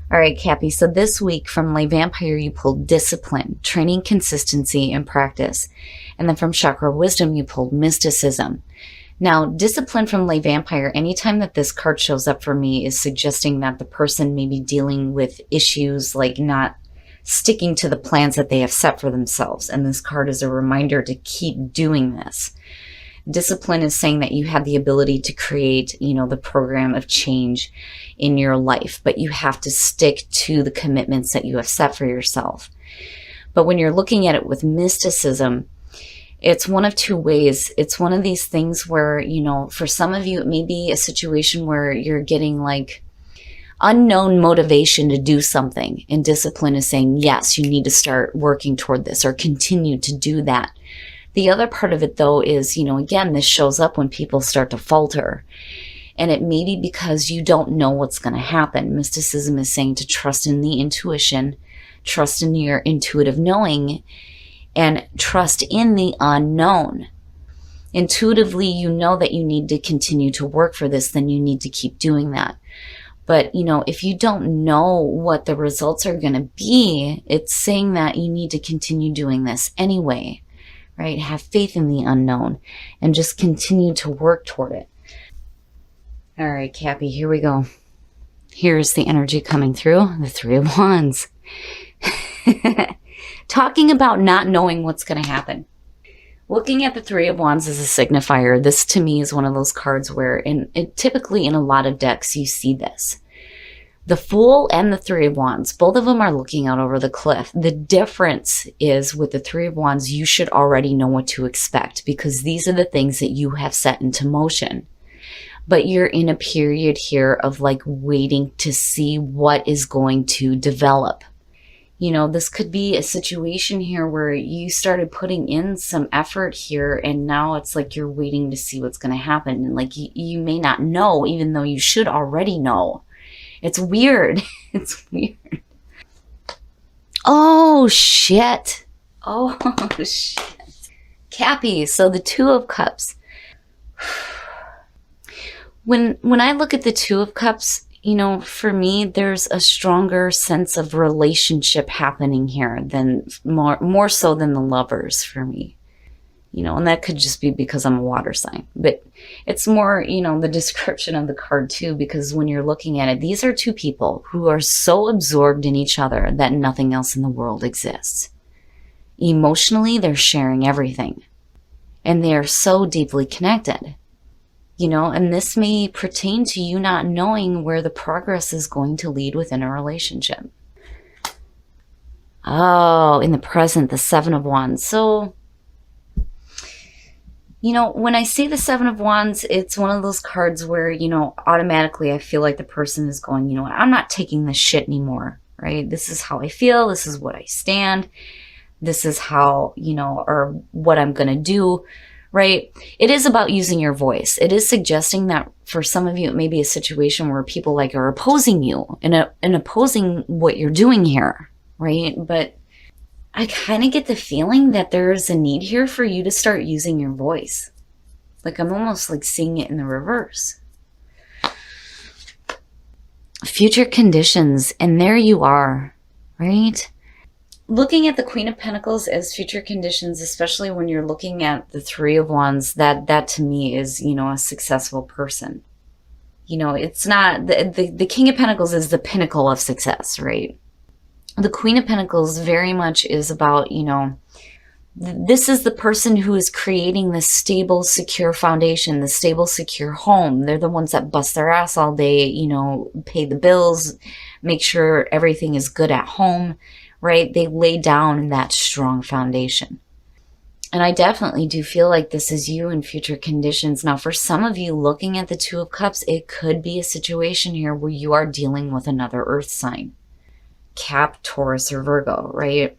All right, Cappy. So this week from Lay Vampire, you pulled discipline, training, consistency, and practice. And then from Chakra Wisdom, you pulled mysticism. Now, discipline from Lay Vampire, anytime that this card shows up for me is suggesting that the person may be dealing with issues like not sticking to the plans that they have set for themselves. And this card is a reminder to keep doing this. Discipline is saying that you have the ability to create, the program of change in your life, but you have to stick to the commitments that you have set for yourself. But when you're looking at it with mysticism, it's one of two ways. It's one of these things where, for some of you, it may be a situation where you're getting like unknown motivation to do something. And discipline is saying, yes, you need to start working toward this or continue to do that. The other part of it, though, is, again, this shows up when people start to falter. And it may be because you don't know what's going to happen. Mysticism is saying to trust in the intuition, trust in your intuitive knowing, and trust in the unknown. Intuitively, you know that you need to continue to work for this, then you need to keep doing that. But, if you don't know what the results are going to be, it's saying that you need to continue doing this anyway. Right? Have faith in the unknown and just continue to work toward it. All right, Cappy, here we go. Here's the energy coming through, the Three of Wands. Talking about not knowing what's going to happen. Looking at the Three of Wands as a signifier, this to me is one of those cards where typically in a lot of decks you see this. The Fool and the Three of Wands, both of them are looking out over the cliff. The difference is with the Three of Wands, you should already know what to expect because these are the things that you have set into motion. But you're in a period here of like waiting to see what is going to develop. This could be a situation here where you started putting in some effort here and now it's like you're waiting to see what's going to happen. And like you may not know, even though you should already know. It's weird. It's weird. Oh, shit. Oh, shit. Cappy, so the Two of Cups. When I look at the Two of Cups, for me, there's a stronger sense of relationship happening here than more so than the Lovers for me. And that could just be because I'm a water sign. But it's more, the description of the card too, because when you're looking at it, these are two people who are so absorbed in each other that nothing else in the world exists. Emotionally, they're sharing everything. And they are so deeply connected. And this may pertain to you not knowing where the progress is going to lead within a relationship. Oh, in the present, the Seven of Wands. So, when I see the Seven of Wands, it's one of those cards where, automatically I feel like the person is going, I'm not taking this shit anymore, right? This is how I feel. This is what I stand. This is how, or what I'm going to do, right? It is about using your voice. It is suggesting that for some of you, it may be a situation where people like are opposing you and opposing what you're doing here, right? But I kind of get the feeling that there's a need here for you to start using your voice. Like I'm almost like seeing it in the reverse. Future conditions, and there you are, right? Looking at the Queen of Pentacles as future conditions, especially when you're looking at the Three of Wands, that to me is, a successful person. It's not, the King of Pentacles is the pinnacle of success, right? The Queen of Pentacles very much is about, this is the person who is creating this stable, secure foundation, the stable, secure home. They're the ones that bust their ass all day, pay the bills, make sure everything is good at home, right? They lay down that strong foundation. And I definitely do feel like this is you in future conditions. Now, for some of you looking at the Two of Cups, it could be a situation here where you are dealing with another earth sign. Cap, Taurus, or Virgo, right?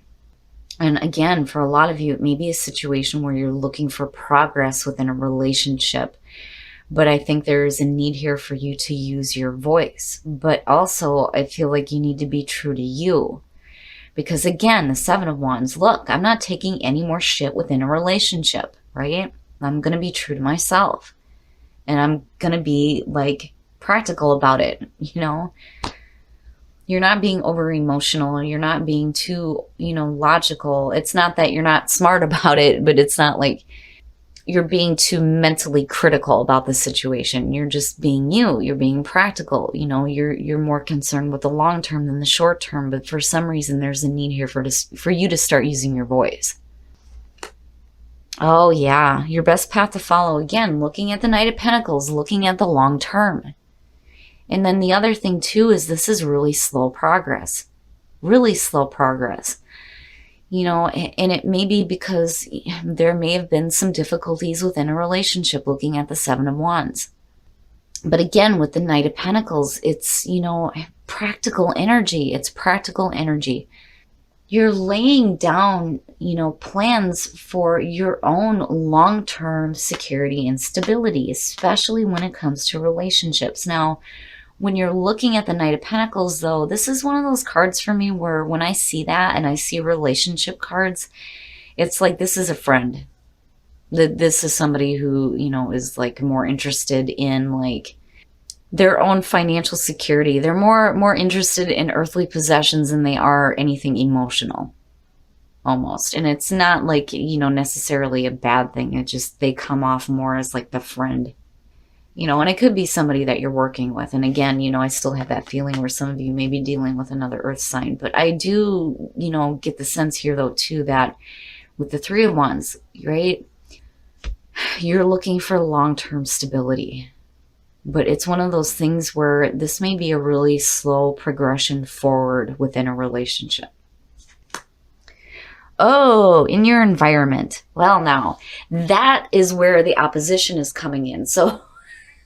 And again, for a lot of you, it may be a situation where you're looking for progress within a relationship. But I think there is a need here for you to use your voice. But also, I feel like you need to be true to you. Because again, the Seven of Wands, look, I'm not taking any more shit within a relationship, right? I'm going to be true to myself. And I'm going to be like practical about it, You're not being over emotional. You're not being too, logical. It's not that you're not smart about it, but it's not like you're being too mentally critical about the situation. You're just being you. You're being practical. You're more concerned with the long term than the short term. But for some reason, there's a need here for you to start using your voice. Oh yeah, your best path to follow. Again, looking at the Knight of Pentacles, looking at the long term. And then the other thing too is this is really slow progress. Really slow progress. And it may be because there may have been some difficulties within a relationship, looking at the Seven of Wands. But again, with the Knight of Pentacles, it's, practical energy. It's practical energy. You're laying down, plans for your own long-term security and stability, especially when it comes to relationships. Now, when you're looking at the Knight of Pentacles, though, this is one of those cards for me where when I see that and I see relationship cards, it's like this is a friend. This is somebody who, is like more interested in like their own financial security. They're more interested in earthly possessions than they are anything emotional, almost. And it's not like, necessarily a bad thing. It just, they come off more as like the friend. And it could be somebody that you're working with. And again, I still have that feeling where some of you may be dealing with another earth sign. But I do, get the sense here, though, too, that with the Three of Wands, right, you're looking for long-term stability. But it's one of those things where this may be a really slow progression forward within a relationship. Oh, in your environment. Well, now, that is where the opposition is coming in. So,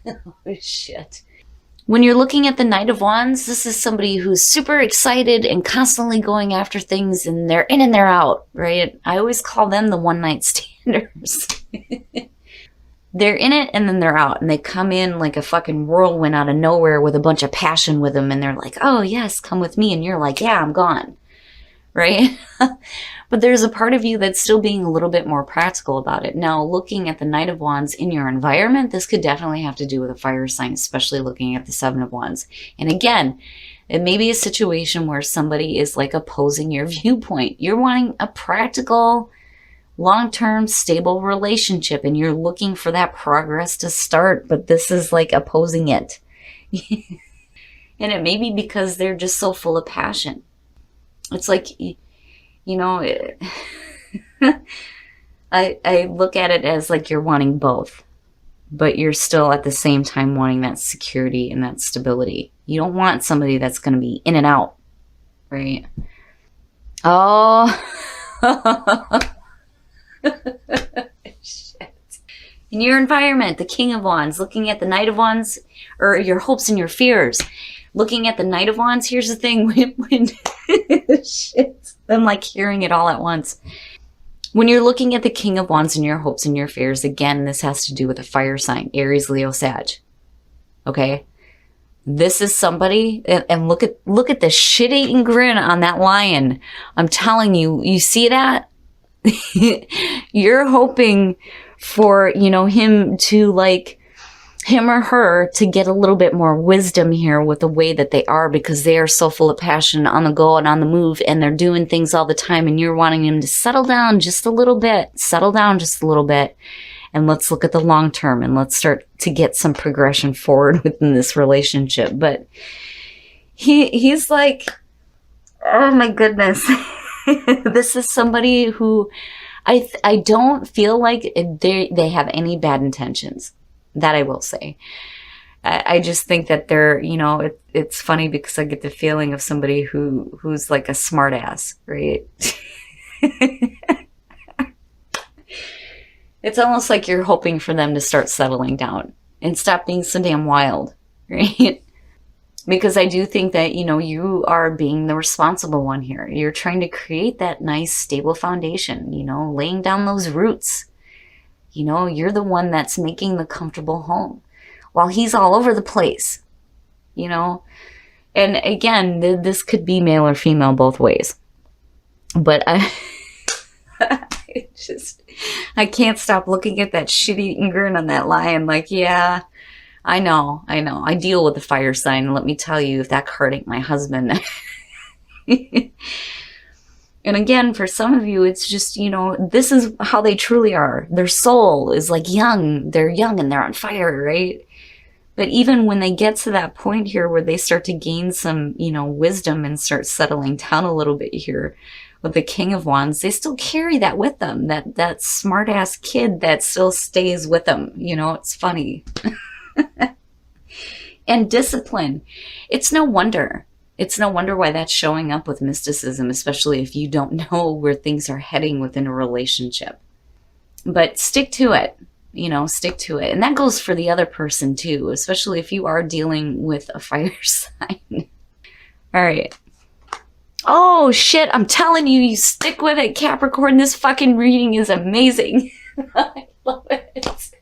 oh, shit. When you're looking at the Knight of Wands, this is somebody who's super excited and constantly going after things, and they're in and they're out, right? I always call them the one-night standers. They're in it and then they're out, and they come in like a fucking whirlwind out of nowhere with a bunch of passion with them, and they're like, oh yes, come with me, and you're like, yeah, I'm gone, right? But there's a part of you that's still being a little bit more practical about it. Now, looking at the Knight of Wands in your environment, this could definitely have to do with a fire sign, especially looking at the Seven of Wands. And again, it may be a situation where somebody is like opposing your viewpoint. You're wanting a practical, long-term, stable relationship, and you're looking for that progress to start, but this is like opposing it. And it may be because they're just so full of passion. It's like, I look at it as like you're wanting both, but you're still at the same time wanting that security and that stability. You don't want somebody that's going to be in and out, right? Oh, shit. In your environment, the King of Wands, looking at the Knight of Wands, or your hopes and your fears. Looking at the Knight of Wands, here's the thing, when shit, I'm like hearing it all at once. When you're looking at the King of Wands and your hopes and your fears, again, this has to do with a fire sign, Aries, Leo, Sag. Okay? This is somebody, and look at the shit-eating grin on that lion. I'm telling you, you see that? You're hoping for, him to like, him or her to get a little bit more wisdom here with the way that they are, because they are so full of passion, on the go and on the move, and they're doing things all the time, and you're wanting them to settle down just a little bit, and let's look at the long term, and let's start to get some progression forward within this relationship. But he's like, oh my goodness. This is somebody who I don't feel like they have any bad intentions. That I will say. I just think that they're, it's funny because I get the feeling of somebody who's like a smart ass, right? It's almost like you're hoping for them to start settling down and stop being so damn wild, right? Because I do think that, you are being the responsible one here. You're trying to create that nice, stable foundation, laying down those roots. You're the one that's making the comfortable home while he's all over the place, And again, this could be male or female both ways. But I can't stop looking at that shitty grin on that lion. Like, yeah, I know. I deal with the fire sign. And let me tell you, if that card ain't my husband. And again, for some of you, it's just, this is how they truly are. Their soul is like young. They're young and they're on fire, right? But even when they get to that point here where they start to gain some, wisdom and start settling down a little bit here with the King of Wands, they still carry that with them. That smart ass kid that still stays with them. It's funny. And discipline. It's no wonder. It's no wonder why that's showing up with mysticism, especially if you don't know where things are heading within a relationship. But stick to it, stick to it. And that goes for the other person too, especially if you are dealing with a fire sign. All right. Oh shit, I'm telling you, you stick with it, Capricorn. This fucking reading is amazing. I love it.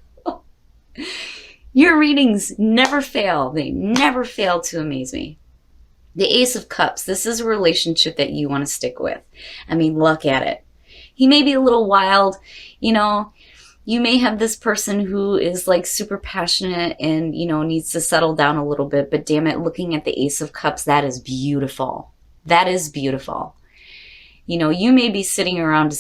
Your readings never fail. They never fail to amaze me. The Ace of Cups. This is a relationship that you want to stick with. I mean, look at it. He may be a little wild. You may have this person who is like super passionate and, needs to settle down a little bit. But damn it, looking at the Ace of Cups, that is beautiful. That is beautiful. You may be sitting around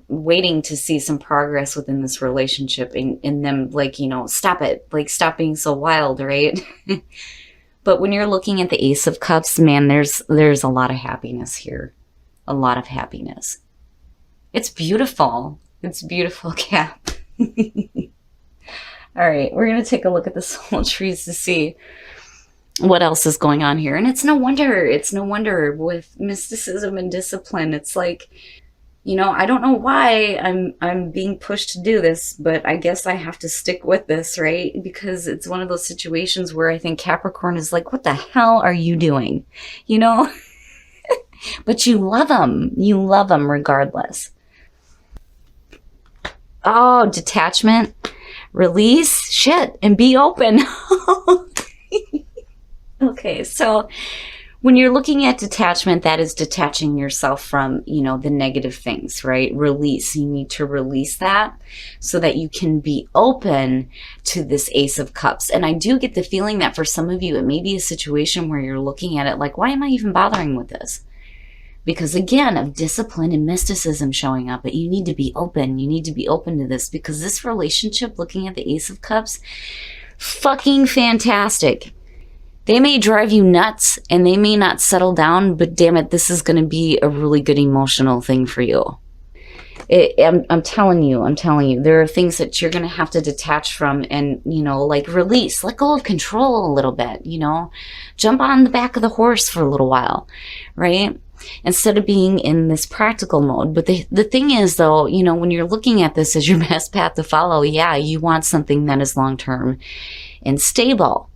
waiting to see some progress within this relationship and them stop it. Like, stop being so wild, right? But when you're looking at the Ace of Cups, man, there's a lot of happiness here. A lot of happiness. It's beautiful. It's beautiful, Cap. All right, we're going to take a look at the soul trees to see what else is going on here. And it's no wonder with mysticism and discipline. It's like, I don't know why I'm being pushed to do this, but I guess I have to stick with this, right? Because it's one of those situations where I think Capricorn is like, what the hell are you doing? But you love them. You love them regardless. Oh, detachment, release, shit, and be open. Okay, so when you're looking at detachment, that is detaching yourself from, the negative things, right? Release. You need to release that so that you can be open to this Ace of Cups. And I do get the feeling that for some of you, it may be a situation where you're looking at it like, why am I even bothering with this? Because again, of discipline and mysticism showing up, but you need to be open. You need to be open to this because this relationship, looking at the Ace of Cups, fucking fantastic. They may drive you nuts and they may not settle down, but damn it, this is going to be a really good emotional thing for you. I'm telling you, there are things that you're going to have to detach from and, like release, let go of control a little bit, jump on the back of the horse for a little while, right? Instead of being in this practical mode. But the thing is though, when you're looking at this as your best path to follow, yeah, you want something that is long-term and stable.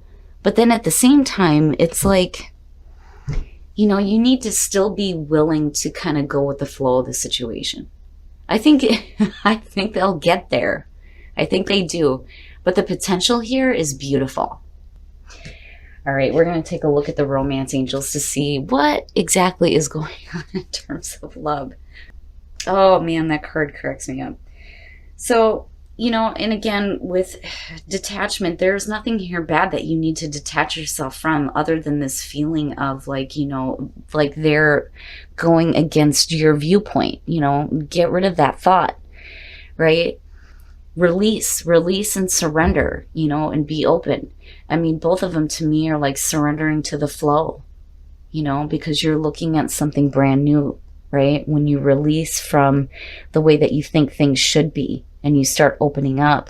But then at the same time, it's like, you need to still be willing to kind of go with the flow of the situation. I think they'll get there. I think they do. But the potential here is beautiful. All right, we're going to take a look at the romance angels to see what exactly is going on in terms of love. Oh man, that card cracks me up. So, and again, with detachment, there's nothing here bad that you need to detach yourself from other than this feeling of like, like they're going against your viewpoint, get rid of that thought, right? Release and surrender, and be open. I mean, both of them to me are like surrendering to the flow, because you're looking at something brand new, right? When you release from the way that you think things should be and you start opening up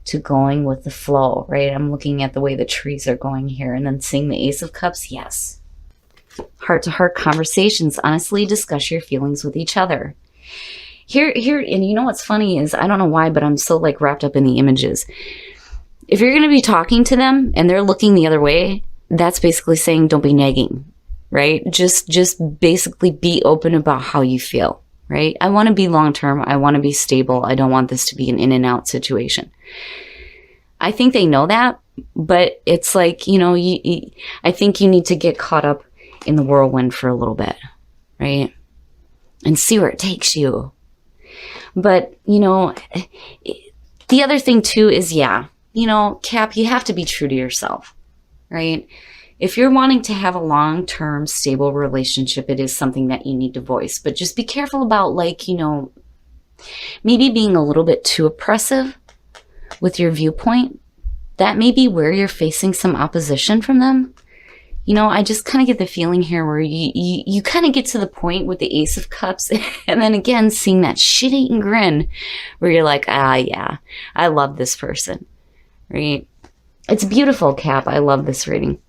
to going with the flow, right? I'm looking at the way the trees are going here and then seeing the Ace of Cups. Yes. Heart-to-heart conversations. Honestly discuss your feelings with each other. Here, and you know what's funny is, I don't know why, but I'm so like wrapped up in the images. If you're going to be talking to them and they're looking the other way, that's basically saying don't be nagging, right? Just basically be open about how you feel, right? I want to be long-term. I want to be stable. I don't want this to be an in and out situation. I think they know that, but it's like, I think you need to get caught up in the whirlwind for a little bit, right? And see where it takes you. But, the other thing too is, yeah, Cap, you have to be true to yourself, right? If you're wanting to have a long-term stable relationship, it is something that you need to voice. But just be careful about, maybe being a little bit too oppressive with your viewpoint. That may be where you're facing some opposition from them. I just kind of get the feeling here where you kind of get to the point with the Ace of Cups and then again seeing that shit-eating grin where you're like, yeah, I love this person, right? It's beautiful, Cap. I love this reading.